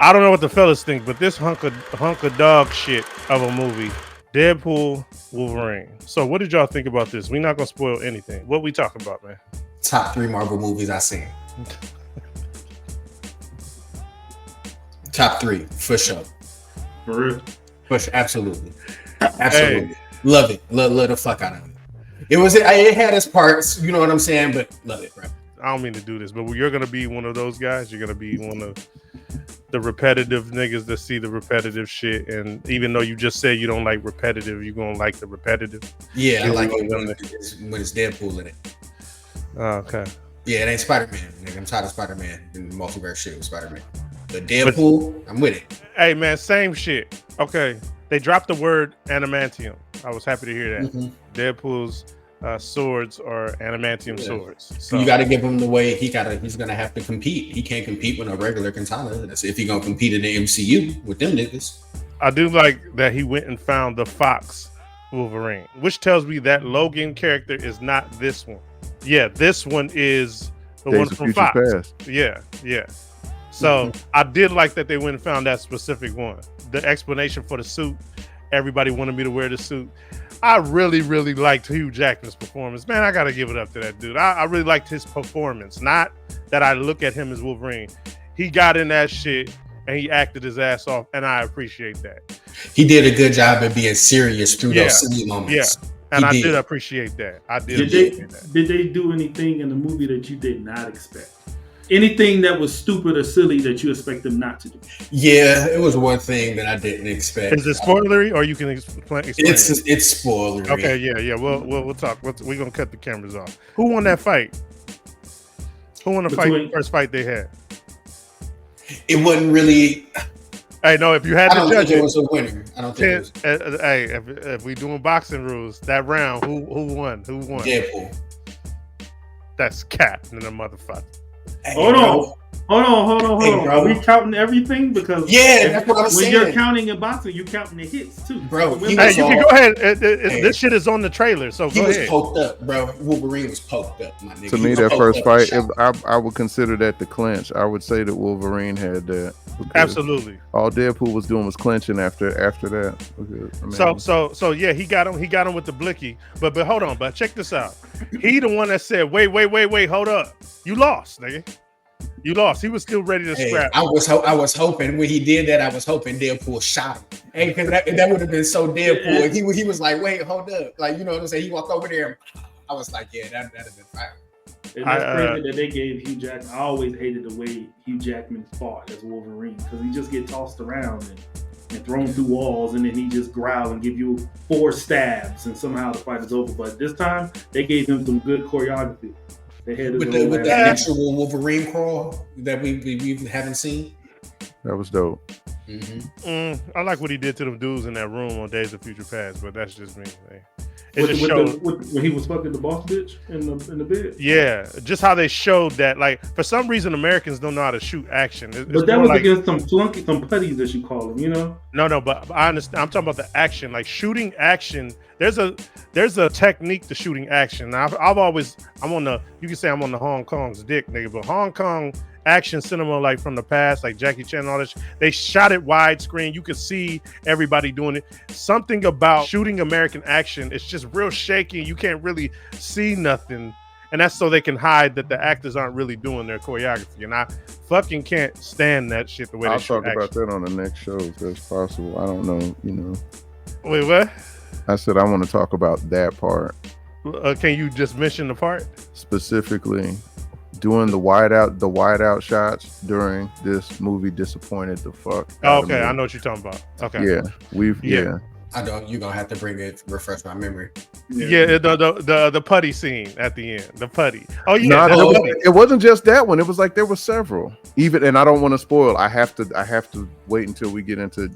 I don't know what the fellas think, but this hunk of dog shit of a movie, Deadpool Wolverine. So what did y'all think about this? We're not gonna spoil anything. What we talking about, man? Top 3 Marvel movies I seen. Top 3 for sure. For real? For sure. Absolutely. Hey. Love it. Love the fuck out of it. It had its parts, you know what I'm saying, but love it, bro. I don't mean to do this, but you're gonna be one of those guys. You're gonna be one of the repetitive niggas that see the repetitive shit, and even though you just said you don't like repetitive, you're gonna like the repetitive. Yeah, I like it when it's Deadpool in it. Oh, okay. Yeah, it ain't Spider-Man. Nigga, I'm tired of Spider-Man and the multiverse shit with Spider-Man. But Deadpool, I'm with it. Hey man, same shit. Okay, they dropped the word adamantium. I was happy to hear that. Deadpool's swords are adamantium swords. So you got to give him the way he's gonna have to compete. He can't compete with a regular katana. That's if he gonna compete in the MCU with them niggas. I do like that he went and found the Fox Wolverine, which tells me that Logan character is not this one. Yeah, this one is the one from Fox. Past. Yeah. So I did like that they went and found that specific one. The explanation for the suit. Everybody wanted me to wear the suit. I really, really liked Hugh Jackman's performance. Man, I got to give it up to that dude. I really liked his performance. Not that I look at him as Wolverine. He got in that shit and he acted his ass off, and I appreciate that. He did a good job at being serious through those silly moments. Yeah, and I did appreciate that. Did they do anything in the movie that you did not expect? Anything that was stupid or silly that you expect them not to do? Yeah, it was one thing that I didn't expect. Is it spoilery, or you can explain? It's spoilery. Okay, yeah. We'll talk. We're gonna cut the cameras off. Who won that fight? Who won the first fight they had? It wasn't really. Hey, no. If you had to judge it was a winner. I don't think. Hey, if we doing boxing rules, that round, who won? Who won? Deadpool. That's cat and the motherfucker. Hey, hold on. Are we counting everything? Because that's what I'm saying. When you're counting in boxing, you're counting the hits too, bro. You can go ahead. This shit is on the trailer, so he go was ahead. Poked up, bro. Wolverine was poked up, my nigga. To me, that first fight, I would consider that the clinch. I would say that Wolverine had that. Absolutely. All Deadpool was doing was clinching after that. Okay. So yeah, he got him with the blicky. But hold on, but check this out. He the one that said, wait, hold up. You lost, nigga. You lost. He was still ready to scrap. I was hoping when he did that. I was hoping Deadpool shot him. Hey, because that would have been so Deadpool. He was like, wait, hold up. Like, you know what I'm saying? He walked over there. I was like, yeah, that'd have been fire. And that's crazy that they gave Hugh Jackman. I always hated the way Hugh Jackman fought as Wolverine because he just get tossed around and thrown through walls, and then he just growl and give you 4 stabs, and somehow the fight is over. But this time they gave him some good choreography. They had with the actual Wolverine crawl that we haven't seen. That was dope. I like what he did to them dudes in that room on Days of Future Past, but that's just me. Man. When he was fucking the boss bitch in the bed. Yeah, just how they showed that. Like, for some reason, Americans don't know how to shoot action. But that was like, against some putties, as you call them, you know. No, but I understand. I'm talking about the action, like shooting action. There's a technique to shooting action. Now, you can say I'm on the Hong Kong's dick, nigga, but Hong Kong action cinema, like from the past, like Jackie Chan and all that, they shot it widescreen. You could see everybody doing it. Something about shooting American action, it's just real shaky. You can't really see nothing. And that's so they can hide that the actors aren't really doing their choreography. And I fucking can't stand that shit the way they shoot action. I'll talk about that on the next show if that's possible. I don't know, Wait, what? I said I want to talk about that part. Can you just mention the part? Specifically, doing the wide out shots during this movie disappointed the fuck. Okay, I know what you're talking about. Okay. Yeah, I don't. You're gonna have to refresh my memory. Yeah, the putty scene at the end. The putty. Oh yeah. No, it wasn't just that one. It was like there were several. And I don't want to spoil. I have to wait until we get into,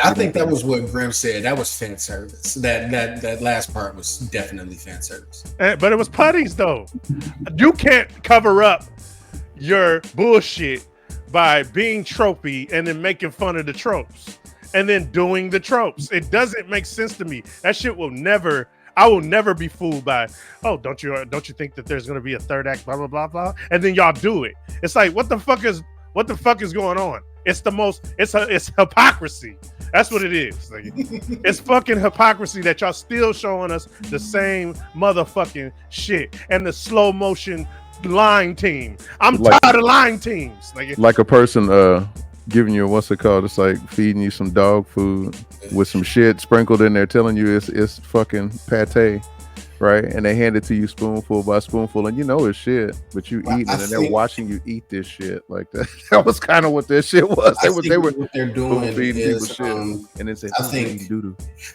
I think that was what Grim said. That was fan service. That last part was definitely fan service. But it was putties though. You can't cover up your bullshit by being tropey and then making fun of the tropes and then doing the tropes. It doesn't make sense to me. That shit I will never be fooled by, don't you think that there's gonna be a third act, blah blah blah blah, and then y'all do it. It's like, what the fuck is going on? It's hypocrisy. That's what it is. Like, it's fucking hypocrisy that y'all still showing us the same motherfucking shit and the slow motion line team. I'm tired of line teams. Like a person giving you what's it called? It's like feeding you some dog food with some shit sprinkled in there, telling you it's fucking pate. Right, and they hand it to you spoonful by spoonful, and you know it's shit, but you eat it, and they're watching you eat this shit like that. That was kind of what this shit was. They were what they're doing feeding is, people shit, and it's I think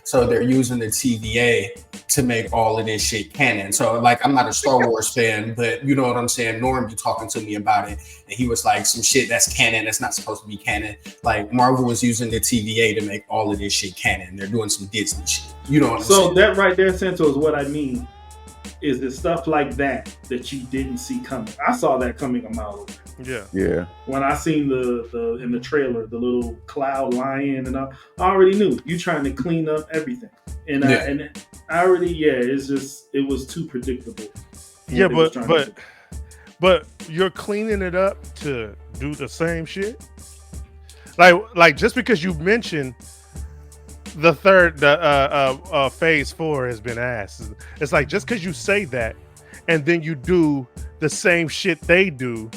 so. They're using the TVA to make all of this shit canon. So, like, I'm not a Star Wars fan, but you know what I'm saying. Norm be talking to me about it, and he was like, some shit that's canon that's not supposed to be canon. Like, Marvel was using the TVA to make all of this shit canon. They're doing some Disney shit. You know what I'm saying? So that right there, Santo, is what I mean. Is the stuff like that you didn't see coming? I saw that coming a mile away. Yeah. When I seen the in the trailer, the little cloud lion, and I already knew you trying to clean up everything, and I already it's just it was too predictable. Yeah, but you're cleaning it up to do the same shit. Like just because you mentioned the phase 4 has been asked. It's like just because you say that and then you do the same shit they do,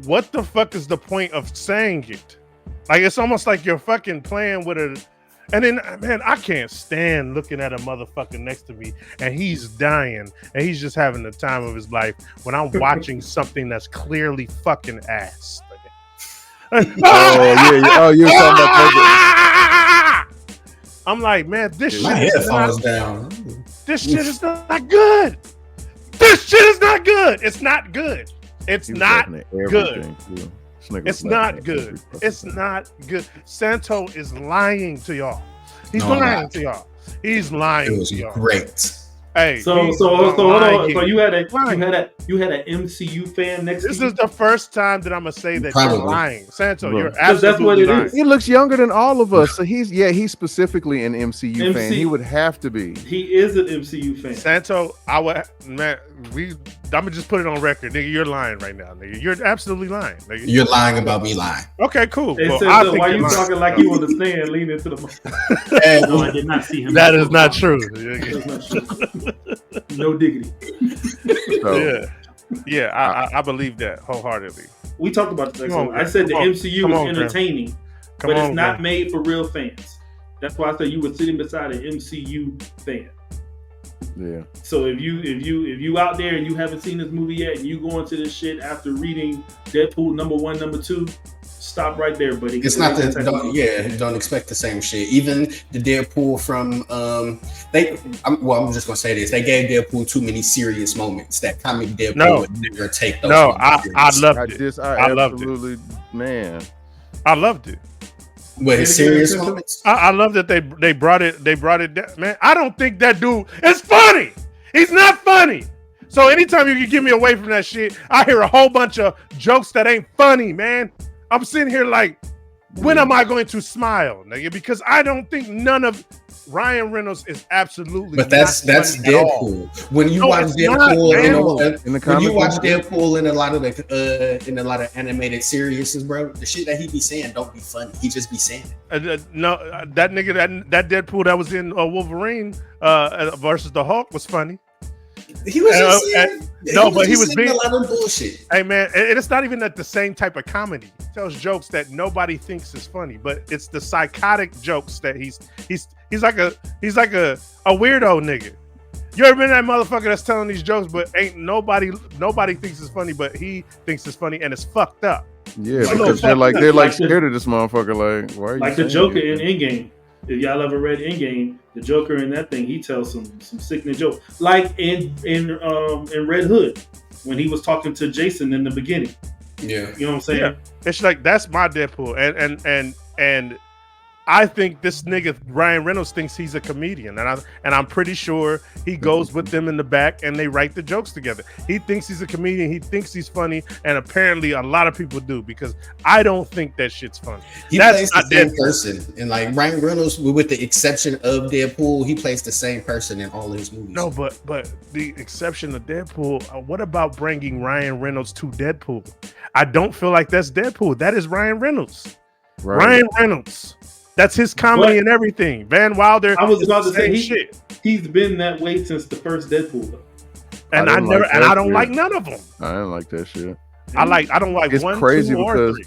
what the fuck is the point of saying it? Like, it's almost like you're fucking playing with a. And then, man, I can't stand looking at a motherfucker next to me and he's dying and he's just having the time of his life when I'm watching something that's clearly fucking ass. Oh yeah. Oh, you're talking about that. I'm like, man, this my shit head falls down. This shit is not good. This shit is not good. It's not good. It's not good. It's not good. It's not good. Santo is lying to y'all. He's lying to y'all. He's lying to y'all. Great. Hey, so hold on. So you had an MCU fan next to you? This is the first time that I'm gonna say that you're lying. Santo, you're absolutely that's what it lying. is. He looks younger than all of us. So he's specifically an MCU fan. He would have to be. He is an MCU fan. Santo, I'm gonna just put it on record, nigga. You're lying right now, nigga. You're absolutely lying, nigga. You're lying about me lying. Okay, cool. Well, Santo, why you talking like you understand? Lean into the mic. No, I did not see him. That is not true. That's not true. No diggity. So, I believe that wholeheartedly. We talked about this. I said the MCU is entertaining, but it's not made for real fans. That's why I said you were sitting beside an MCU fan. Yeah. So if you out there and you haven't seen this movie yet, and you go into this shit after reading Deadpool #1, #2, stop right there, buddy. It's not don't expect the same shit. Even the Deadpool from I'm just gonna say this. They gave Deadpool too many serious moments that comic Deadpool would never take those. No, I loved it. I loved it. Man. I loved it. What, his serious moments? I love that they brought it down. Man, I don't think that dude is funny. He's not funny. So anytime you can get me away from that shit, I hear a whole bunch of jokes that ain't funny, man. I'm sitting here like, when am I going to smile, nigga? Because I don't think none of Ryan Reynolds is absolutely. But that's Deadpool. When you watch Deadpool, when you watch Deadpool in a lot of animated series, bro, the shit that he be saying don't be funny. He just be saying it. That nigga, that Deadpool that was in Wolverine versus the Hulk was funny. He was but he was being a lot of bullshit. Hey man, and it's not even at the same type of comedy. He tells jokes that nobody thinks is funny, but it's the psychotic jokes that he's like a weirdo nigga. You ever been that motherfucker that's telling these jokes, but ain't nobody thinks it's funny, but he thinks it's funny and it's fucked up. Yeah, because they're like scared of this motherfucker. Like, why are you like the Joker in Endgame? If y'all ever read Endgame, the Joker in that thing, he tells some sickening jokes. Like in Red Hood, when he was talking to Jason in the beginning. Yeah. You know what I'm saying? Yeah. It's like, that's my Deadpool. And I think this nigga Ryan Reynolds thinks he's a comedian, and I'm pretty sure he goes with them in the back and they write the jokes together. He thinks he's a comedian. He thinks he's funny, and apparently a lot of people do, because I don't think that shit's funny. That's plays the same person, and like Ryan Reynolds, with the exception of Deadpool, he plays the same person in all his movies. No, but the exception of Deadpool. What about bringing Ryan Reynolds to Deadpool? I don't feel like that's Deadpool. That is Ryan Reynolds. Ryan Reynolds. That's his comedy and everything. Van Wilder. I was about to say shit. He's been that way since the first Deadpool, though. And I don't like none of them. I don't like that shit. I don't like it's one, crazy 2, or because 3.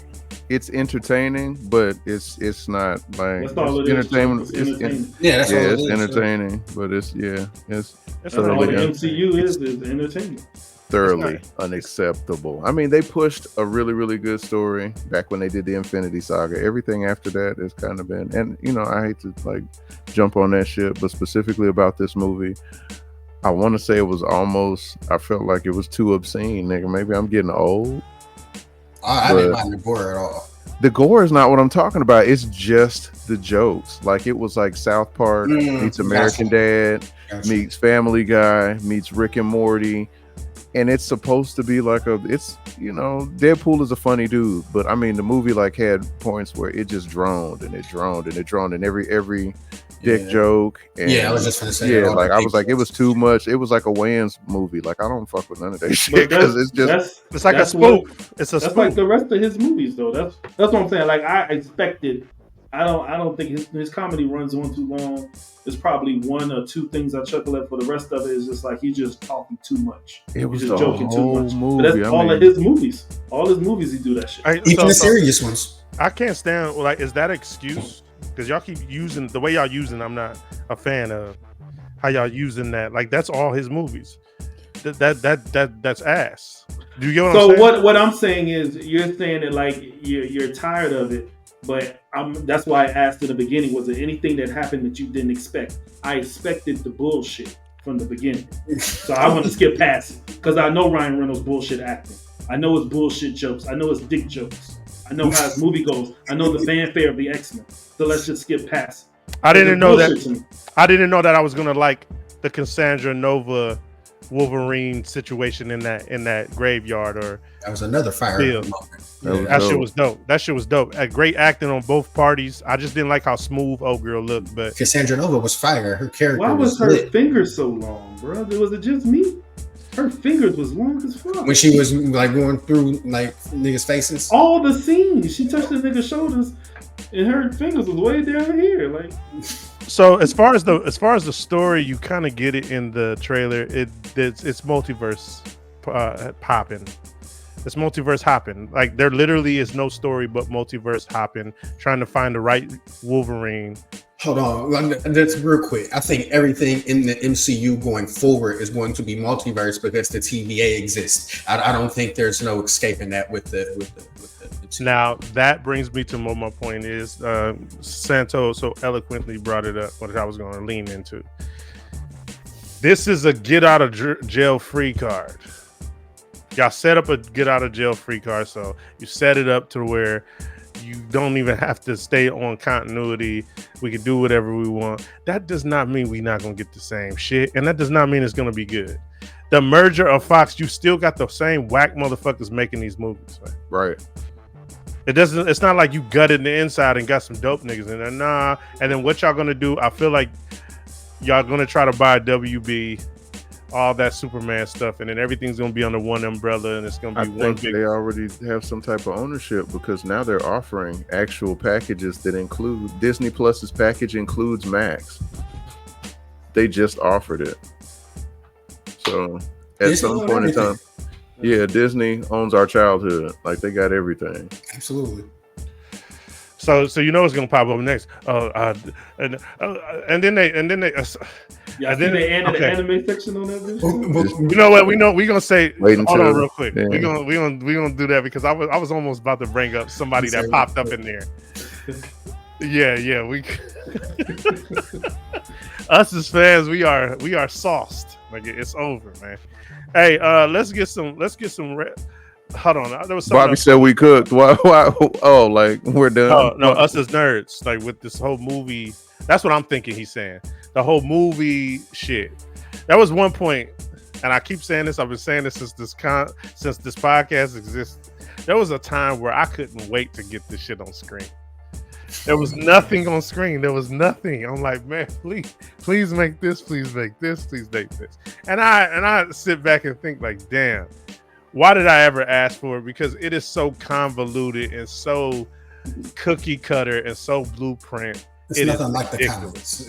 It's entertaining, but it's not like that's all it entertainment. It's entertaining. It's entertaining, but it's all the MCU is entertainment. Thoroughly unacceptable. I mean, they pushed a really, really good story back when they did the Infinity Saga. Everything after that has kind of been, and I hate to like jump on that shit, but specifically about this movie, I want to say it was I felt like it was too obscene, nigga. Maybe I'm getting old. I didn't mind the gore at all. The gore is not what I'm talking about. It's just the jokes. Like it was like South Park meets American Dad, meets Family Guy, meets Rick and Morty. And it's supposed to be like Deadpool is a funny dude, but I mean the movie like had points where it just droned and every dick joke. And I was just gonna say like I was like it was too much. It was like a Wayans movie. Like I don't fuck with none of that shit because it's like a spoof. It's a spoof. Like the rest of his movies though. That's what I'm saying. Like I expected. I don't think his comedy runs on too long. There's probably 1 or 2 things I chuckle at. For the rest of it is just like he's just talking too much. It was just the joking whole too much. movie. But that's all of his movies. All his movies he do that shit. Even the serious ones. I can't stand is that excuse? Because y'all keep using the way y'all using. I'm not a fan of how y'all using that. Like that's all his movies. That's ass. Do you get what I'm saying? What I'm saying is you're saying that like you're tired of it. But that's why I asked in the beginning, was there anything that happened that you didn't expect? I expected the bullshit from the beginning. So I want to skip past it. Because I know Ryan Reynolds' bullshit acting. I know his bullshit jokes. I know his dick jokes. I know how his movie goes. I know the fanfare of the X-Men. So let's just skip past it. I didn't know that I was going to like the Cassandra Nova Wolverine situation in that graveyard. Or that was another fire moment. That shit was dope. That shit was dope. Great acting on both parties. I just didn't like how smooth old girl looked. But Cassandra Nova was fire. Her character. Why was her fingers so long, bro? Was it just me? Her fingers was long as fuck. When she was like going through like niggas' faces. All the scenes, she touched the nigga's shoulders, and her fingers was way down here. Like. So as far as the story, you kind of get it in the trailer. It's multiverse popping. It's multiverse hopping. Like there literally is no story but multiverse hopping, trying to find the right Wolverine. Hold on, that's real quick. I think everything in the MCU going forward is going to be multiverse because the TVA exists. I don't think there's no escaping that with the Now that brings me to what my point is. Santo so eloquently brought it up, what I was going to lean into. This is a get out of jail free card. Y'all set up a get out of jail free card, so you set it up to where you don't even have to stay on continuity. We can do whatever we want. That does not mean we're not gonna get the same shit, and that does not mean it's gonna be good. The merger of Fox, you still got the same whack motherfuckers making these movies. Right. It's not like you gutted the inside and got some dope niggas in there. Nah. And then what y'all gonna do? I feel like y'all gonna try to buy WB, all that Superman stuff, and then everything's gonna be under one umbrella, and it's gonna be one big. They already have some type of ownership because now they're offering actual packages that include Disney Plus's package includes Max. They just offered it, so at some point in time, Disney owns our childhood. Like they got everything. Absolutely. So you know what's gonna pop up next? And then they Yeah, and then they added the anime section on that bitch. You know what? We're gonna say. Hold on, real quick. Yeah. We're gonna do that because I was almost about to bring up somebody that popped up in there. Yeah. We us as fans, we are sauced. Like it's over, man. Hey, let's get some. Hold on. There was Bobby said we cooked. Why? Oh, like we're done. No, us as nerds. Like with this whole movie. That's what I'm thinking. He's saying the whole movie shit. That was one point, and I keep saying this. I've been saying this since this podcast exists. There was a time where I couldn't wait to get this shit on screen. There was nothing on screen. There was nothing. I'm like, man, please make this. Please make this. Please make this. And I sit back and think like, damn, why did I ever ask for it? Because it is so convoluted and so cookie cutter and so blueprint. It's nothing like the comics.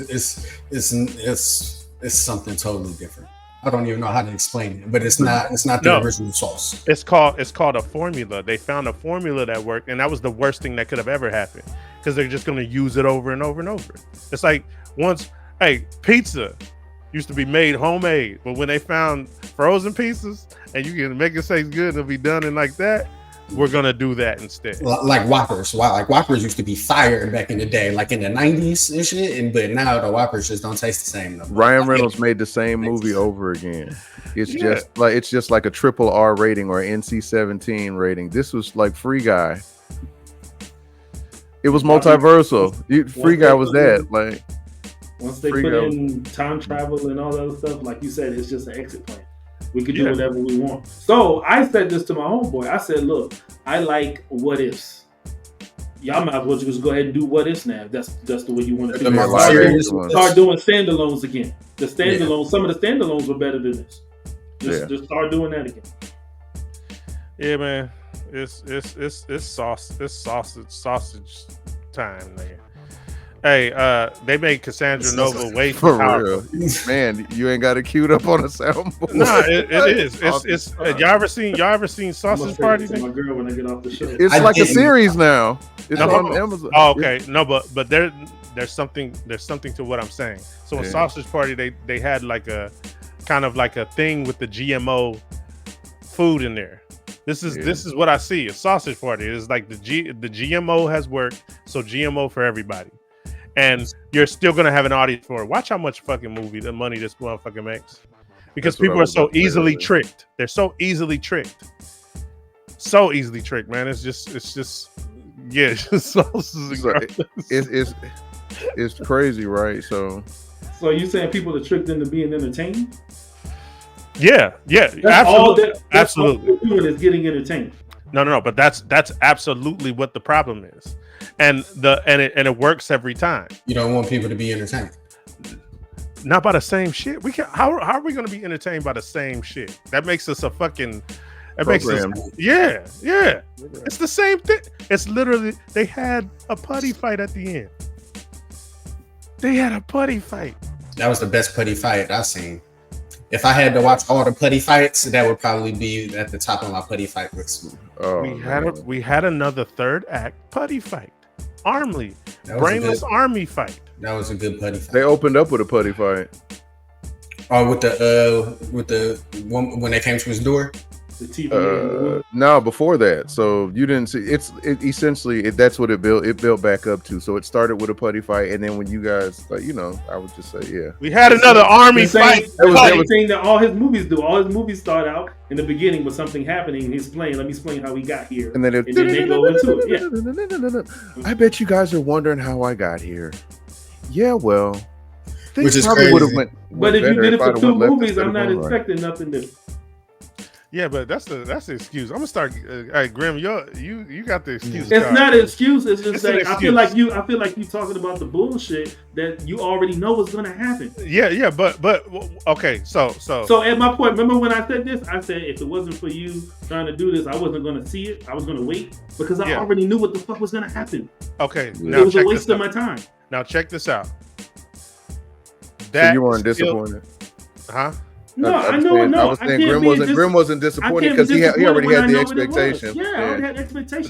It's something totally different. I don't even know how to explain it, but it's not the original sauce. It's called a formula. They found a formula that worked, and that was the worst thing that could have ever happened because they're just going to use it over and over and over. It's like pizza used to be made homemade, but when they found frozen pizzas and you can make it taste good, it'll be done in like that. We're gonna do that instead. Like Whoppers. Like Whoppers used to be fired back in the day, like in the 90s and shit. But now the Whoppers just don't taste the same. Ryan Reynolds made the same movie over again. It's just like a triple R rating or NC-17 rating. This was like Free Guy. It was multiversal. Free Guy was that. Like once they put in time travel and all that other stuff, like you said, it's just an exit plan. We could do whatever we want. So I said this to my homeboy. I said, look, I like what ifs. Y'all might as well just go ahead and do what ifs now. That's the way you want to do it. Start doing standalones again. The standalones, some of the standalones were better than this. Just start doing that again. Yeah, man. It's sausage time, man. Hey, they made Cassandra Nova way too powerful. Man, you ain't got it queued up on a soundboard. No, it is. It's y'all ever seen Sausage Party? My girl when I get off the show. It's like a series now. It's on Amazon. Oh, okay. No, but there's something to what I'm saying. So in Sausage Party, they had like a kind of like a thing with the GMO food in there. This is what I see. A Sausage Party. It's like the GMO has worked, so GMO for everybody. And you're still gonna have an audience for it. Watch how much fucking the money this motherfucker makes, because people are so easily tricked. They're so easily tricked, man. It's just it's crazy, right? So you saying people are tricked into being entertained? Yeah, absolutely. That's all they're doing is getting entertained. No, but that's absolutely what the problem is. And it works every time. You don't want people to be entertained. Not by the same shit. How are we going to be entertained by the same shit? That makes us a fucking. Yeah. It's the same thing. It's literally they had a putty fight at the end. They had a putty fight. That was the best putty fight I've seen. If I had to watch all the putty fights, that would probably be at the top of my putty fight list. We had another third act putty fight. Armley, brainless army fight. That was a good putty fight. They opened up with a putty fight. Oh, with the one when they came to his door. The TV. No, before that. So you didn't see. Essentially that's what it built. It built back up to. So it started with a putty fight, and then when you guys, I would just say, we had another army fight. That was thing that all his movies do. All his movies start out in the beginning with something happening, and he's playing. Let me explain how we got here, and then they go into it. Yeah. I bet you guys are wondering how I got here. Yeah, well, which is crazy. But if you did it for 2 movies, I'm not expecting nothing different. Yeah, but that's the excuse. I'm gonna start. Hey, Grim, you got the excuse. It's not an excuse. It's just like I feel like you talking about the bullshit that you already know what's gonna happen. Yeah, but okay. So at my point, remember when I said this? I said if it wasn't for you trying to do this, I wasn't gonna see it. I was gonna wait because I already knew what the fuck was gonna happen. Okay, it was a waste of my time. Now check this out. So you weren't disappointed, huh? No, I know. I was saying Grim wasn't disappointed because he already had the expectation. Yeah, I already had expectations.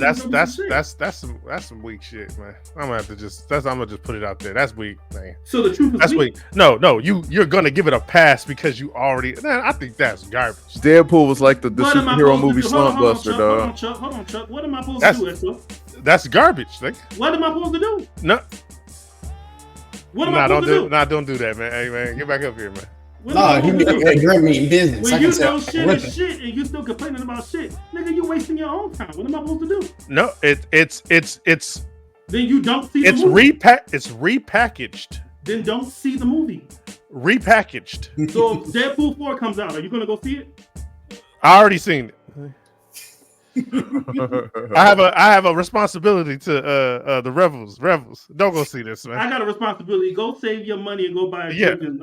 That's some weak shit, man. I'm gonna just put it out there. That's weak, man. So the truth is that's weak. No, you're gonna give it a pass because you already. Man, I think that's garbage. Deadpool was like the superhero movie slumpbuster, dog. Hold on, Chuck. What am I supposed to do, Espo? That's garbage. Like, what am I supposed to do? No. What am I supposed to do? Nah, don't do that, man. Hey, man, get back up here, man. You're meeting business. When you know shit is shit and you still complaining about shit, nigga, you wasting your own time. What am I supposed to do? No, it's. Then you don't see the movie. It's repackaged. Then don't see the movie. Repackaged. So if Deadpool 4 comes out, are you gonna go see it? I already seen it. I have a responsibility to the rebels. Don't go see this, man. I got a responsibility. Go save your money and go buy a drink and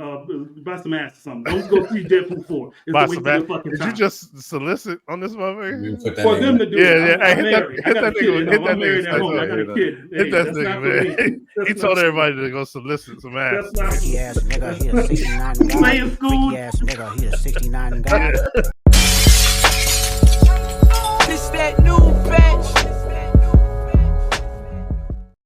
buy some ass or something. Don't go see Deadpool 4. Buy some ass. Did you just solicit on this motherfucker? For them to do it. I'm married. I got a kid. I'm married at home. I got a kid. Hit that nigga, man. He told everybody to go solicit some ass. Freaky ass nigga, he a 69 guy. Playing school. Freaky ass nigga, he a 69 guy.